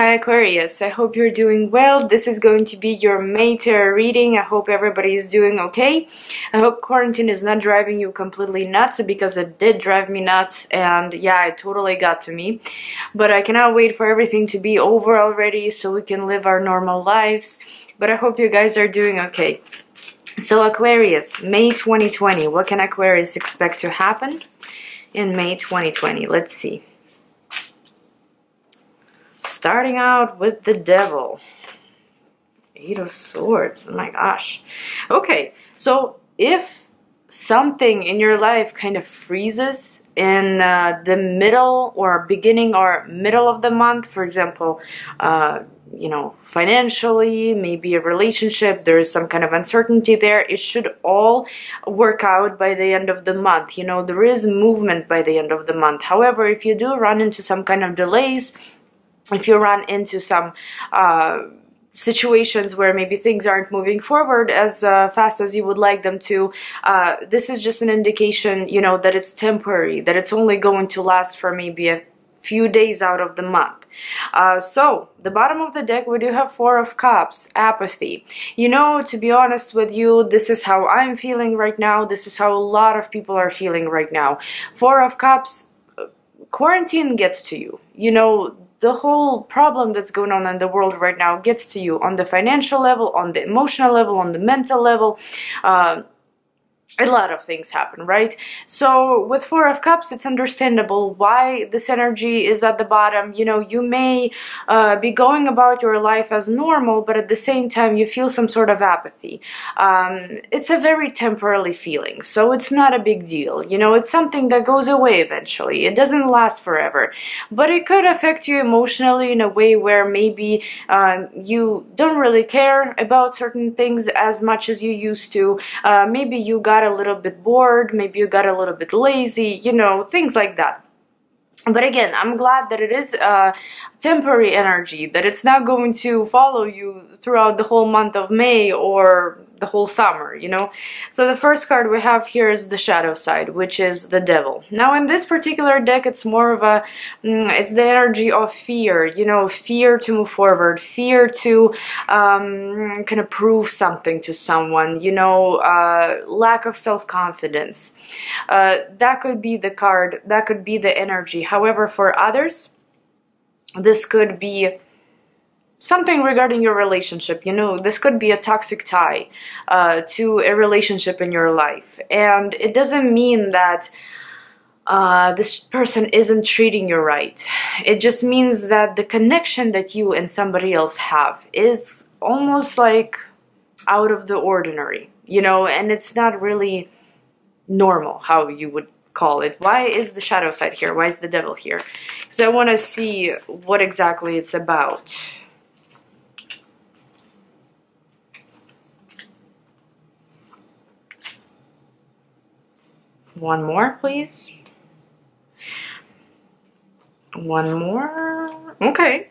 Hi Aquarius, I hope you're doing well. This is going to be your May tarot reading. I hope everybody is doing okay. I hope quarantine is not driving you completely nuts, because it did drive me nuts, and yeah, it totally got to me. But I cannot wait for everything to be over already so we can live our normal lives. But I hope you guys are doing okay. So Aquarius, May 2020, what can Aquarius expect to happen in May 2020? Let's see. Starting out with the Devil. 8 of Swords. Oh my gosh. Okay, so if something in your life kind of freezes in the middle or beginning or middle of the month, for example, you know, financially, maybe a relationship, there is some kind of uncertainty there, it should all work out by the end of the month. You know, there is movement by the end of the month. However, if you do run into some kind of delays, if you run into some situations where maybe things aren't moving forward as fast as you would like them to, this is just an indication, you know, that it's temporary, that it's only going to last for maybe a few days out of the month. So, the bottom of the deck, we do have 4 of Cups, apathy. You know, to be honest with you, this is how I'm feeling right now. This is how a lot of people are feeling right now. 4 of Cups, quarantine gets to you. You know, the whole problem that's going on in the world right now gets to you on the financial level, on the emotional level, on the mental level. A lot of things happen, right? So with 4 of Cups, it's understandable why this energy is at the bottom. You know, you may be going about your life as normal, but at the same time you feel some sort of apathy. It's a very temporary feeling, so it's not a big deal. You know, it's something that goes away eventually. It doesn't last forever, but it could affect you emotionally in a way where maybe you don't really care about certain things as much as you used to. Maybe you got a little bit bored, maybe you got a little bit lazy, you know, things like that. But again, I'm glad that it is temporary energy, that it's not going to follow you throughout the whole month of May or the whole summer, you know. So the first card we have here is the shadow side, which is the Devil. Now in this particular deck, it's more of a, it's the energy of fear, you know, fear to move forward, fear to kind of prove something to someone, you know, lack of self-confidence. That could be the card, that could be the energy. However, for others, this could be something regarding your relationship. You know, this could be a toxic tie to a relationship in your life. And it doesn't mean that this person isn't treating you right. It just means that the connection that you and somebody else have is almost like out of the ordinary, you know, and it's not really normal, how you would call it. Why is the shadow side here? Why is the Devil here? Because I want to see what exactly it's about. One more, please. One more. Okay.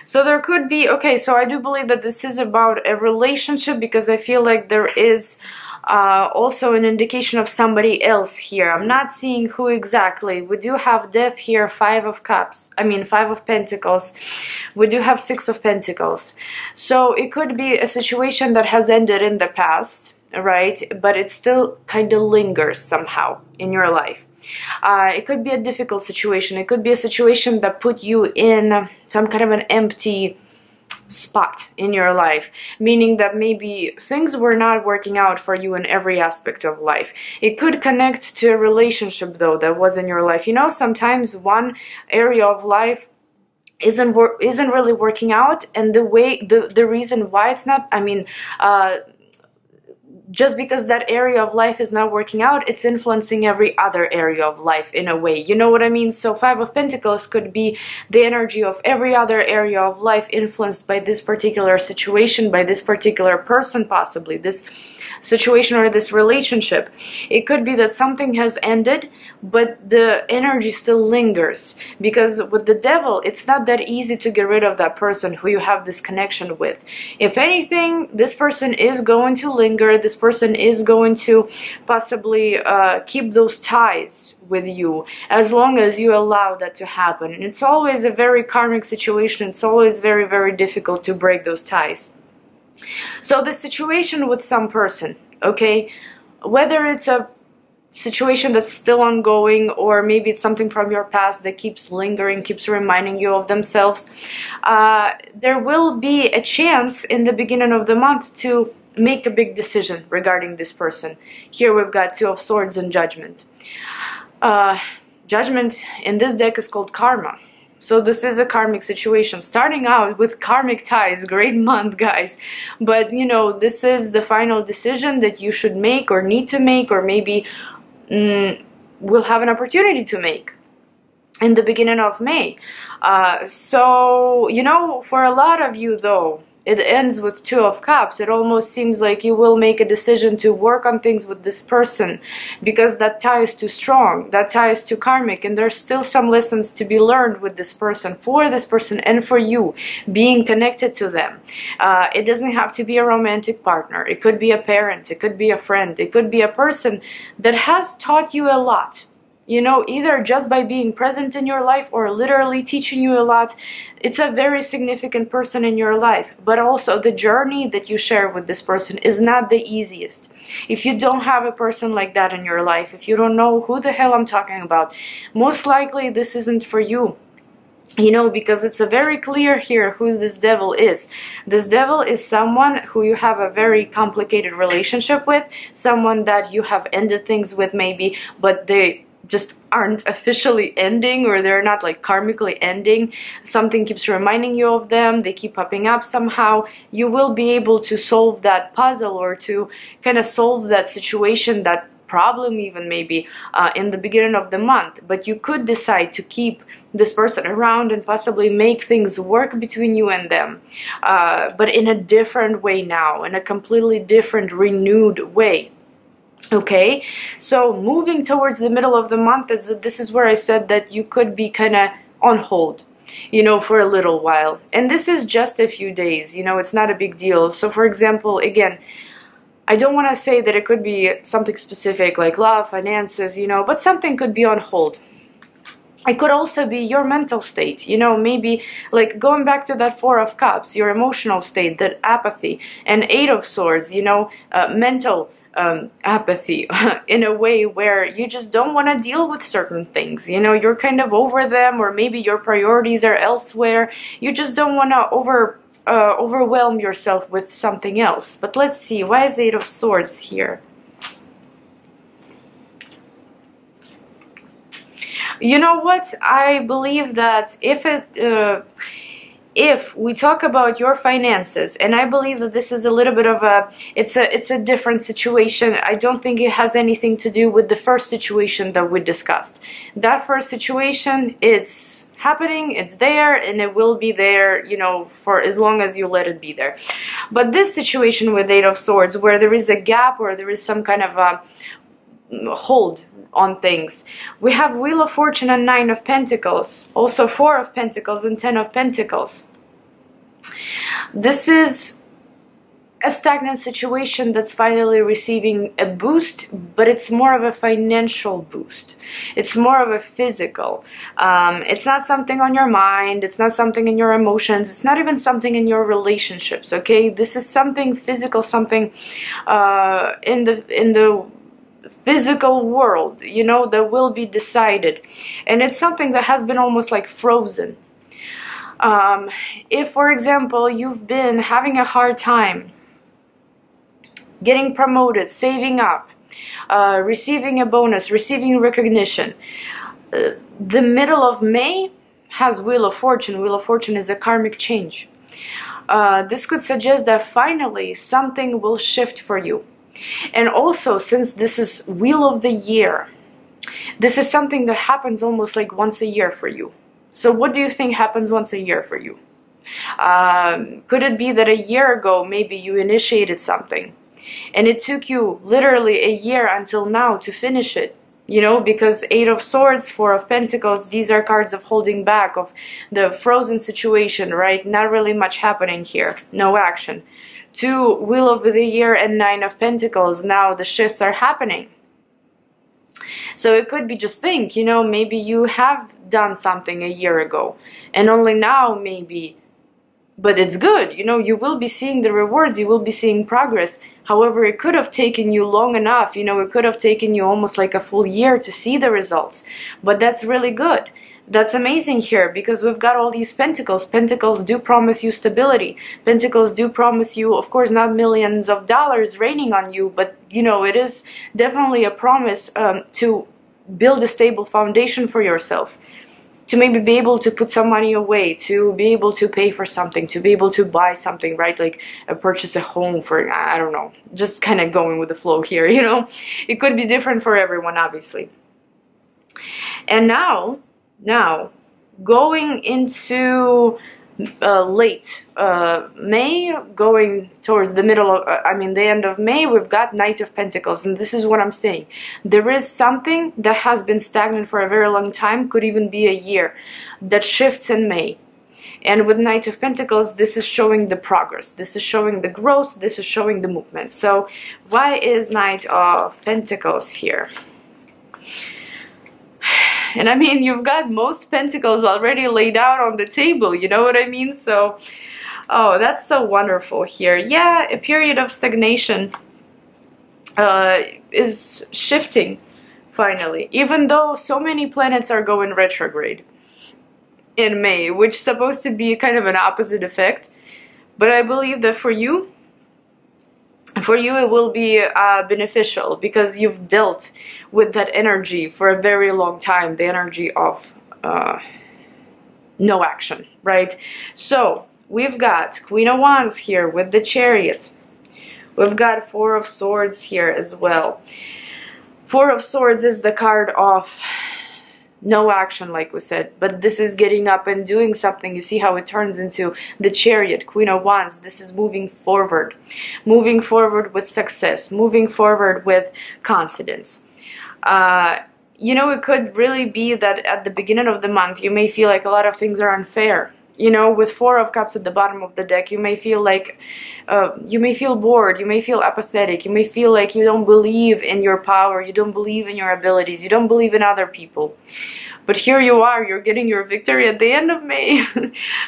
So there could be, okay, so I do believe that this is about a relationship, because I feel like there is also an indication of somebody else here. I'm not seeing who exactly. We do have Death here, 5 of Cups. I mean, 5 of Pentacles. We do have 6 of Pentacles. So it could be a situation that has ended in the past, right? But it still kind of lingers somehow in your life. It could be a difficult situation. It could be a situation that put you in some kind of an empty spot in your life, meaning that maybe things were not working out for you in every aspect of life. It could connect to a relationship, though, that was in your life. You know, sometimes one area of life isn't really working out, and the reason why it's not, I mean, just because that area of life is not working out, it's influencing every other area of life in a way. You know what I mean? So 5 of Pentacles could be the energy of every other area of life influenced by this particular situation, by this particular person, possibly this situation or this relationship. It could be that something has ended, but the energy still lingers, because with the Devil, it's not that easy to get rid of that person who you have this connection with. If anything, this person is going to linger, this person is going to possibly keep those ties with you, as long as you allow that to happen. And it's always a very karmic situation. It's always very, very difficult to break those ties. So the situation with some person, okay, whether it's a situation that's still ongoing, or maybe it's something from your past that keeps lingering, keeps reminding you of themselves, there will be a chance in the beginning of the month to make a big decision regarding this person. Here we've got Two of Swords and Judgment. Judgment in this deck is called karma. So this is a karmic situation. Starting out with karmic ties, great month, guys. But, you know, this is the final decision that you should make or need to make, or maybe will have an opportunity to make in the beginning of May. So, you know, for a lot of you, though, it ends with Two of Cups. It almost seems like you will make a decision to work on things with this person, because that tie is too strong, that tie is too karmic, and there's still some lessons to be learned with this person, for this person and for you, being connected to them. It doesn't have to be a romantic partner. It could be a parent, it could be a friend, it could be a person that has taught you a lot. You know, either just by being present in your life or literally teaching you a lot. It's a very significant person in your life. But also the journey that you share with this person is not the easiest. If you don't have a person like that in your life, if you don't know who the hell I'm talking about, most likely this isn't for you. You know, because it's a very clear here who this devil is. This devil is someone who you have a very complicated relationship with, someone that you have ended things with maybe, but they just aren't officially ending, or they're not like karmically ending. Something keeps reminding you of them, they keep popping up somehow. You will be able to solve that puzzle, or to kind of solve that situation, that problem even maybe in the beginning of the month. But you could decide to keep this person around and possibly make things work between you and them, but in a different way now, in a completely different, renewed way. Okay, so moving towards the middle of the month, this is where I said that you could be kind of on hold, you know, for a little while. And this is just a few days, you know, it's not a big deal. So for example, again, I don't want to say that it could be something specific like love, finances, you know, but something could be on hold. It could also be your mental state, you know, maybe like going back to that Four of Cups, your emotional state, that apathy, and Eight of Swords, you know, mental apathy in a way where you just don't want to deal with certain things. You know, you're kind of over them, or maybe your priorities are elsewhere. You just don't want to overwhelm yourself with something else. But let's see, why is Eight of Swords here? You know what? I believe that if we talk about your finances, and I believe that this is a little bit of it's a different situation. I don't think it has anything to do with the first situation that we discussed. That first situation, it's happening, it's there, and it will be there, you know, for as long as you let it be there. But this situation with Eight of Swords, where there is a gap, or there is some kind of hold on things. We have Wheel of Fortune and Nine of Pentacles, also Four of Pentacles and Ten of Pentacles. This is a stagnant situation that's finally receiving a boost, but it's more of a financial boost. It's more of a physical. It's not something on your mind, it's not something in your emotions, it's not even something in your relationships, okay? This is something physical, something in the physical world, you know, that will be decided. And it's something that has been almost like frozen. If, for example, you've been having a hard time getting promoted, saving up, receiving a bonus, receiving recognition, the middle of May has Wheel of Fortune. Wheel of Fortune is a karmic change. This could suggest that finally something will shift for you. And also, since this is Wheel of the Year, this is something that happens almost like once a year for you. So what do you think happens once a year for you? Could it be that a year ago maybe you initiated something and it took you literally a year until now to finish it? You know, because Eight of Swords, Four of Pentacles, these are cards of holding back, of the frozen situation, right? Not really much happening here, no action. To Wheel of the Year and Nine of Pentacles, now the shifts are happening. So it could be, just think, you know, maybe you have done something a year ago and only now maybe, but it's good, you know, you will be seeing the rewards, you will be seeing progress. However, it could have taken you long enough, you know, it could have taken you almost like a full year to see the results, but that's really good. That's amazing here, because we've got all these pentacles. Pentacles do promise you stability. Pentacles do promise you, of course, not millions of dollars raining on you, but, you know, it is definitely a promise to build a stable foundation for yourself, to maybe be able to put some money away, to be able to pay for something, to be able to buy something, right? Like purchase a home for, I don't know, just kind of going with the flow here, you know? It could be different for everyone, obviously. And now, going into late May, going towards the middle of, the end of May, we've got Knight of Pentacles, and this is what I'm saying. There is something that has been stagnant for a very long time, could even be a year, that shifts in May. And with Knight of Pentacles, this is showing the progress, this is showing the growth, this is showing the movement. So why is Knight of Pentacles here? And I mean, you've got most pentacles already laid out on the table, you know what I mean? So, oh, that's so wonderful here. Yeah, a period of stagnation is shifting, finally. Even though so many planets are going retrograde in May, which is supposed to be kind of an opposite effect. But I believe that for you it will be beneficial, because you've dealt with that energy for a very long time, the energy of no action, right? So we've got Queen of Wands here with the Chariot. We've got Four of Swords here as well. Four of Swords is the card of no action, like we said, but this is getting up and doing something. You see how it turns into the Chariot, Queen of Wands. This is moving forward with success, moving forward with confidence. You know, it could really be that at the beginning of the month you may feel like a lot of things are unfair. You know, with Four of Cups at the bottom of the deck, you may feel like, you may feel bored, you may feel apathetic, you may feel like you don't believe in your power, you don't believe in your abilities, you don't believe in other people. But here you are, you're getting your victory at the end of May,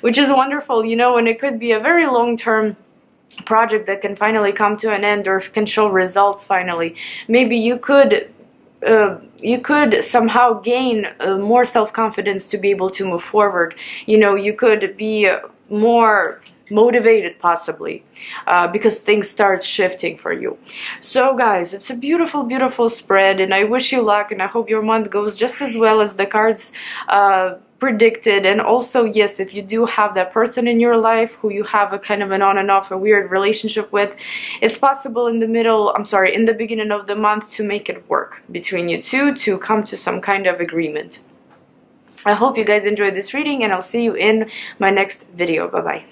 which is wonderful, you know, and it could be a very long-term project that can finally come to an end, or can show results finally. Maybe you could somehow gain more self-confidence to be able to move forward. You know, you could be more motivated possibly, because things start shifting for you. So guys, it's a beautiful, beautiful spread, and I wish you luck, and I hope your month goes just as well as the cards predicted. And also, yes, if you do have that person in your life who you have a kind of an on and off, a weird relationship with, it's possible in the beginning of the month to make it work between you two, to come to some kind of agreement. I hope you guys enjoyed this reading, and I'll see you in my next video. Bye bye.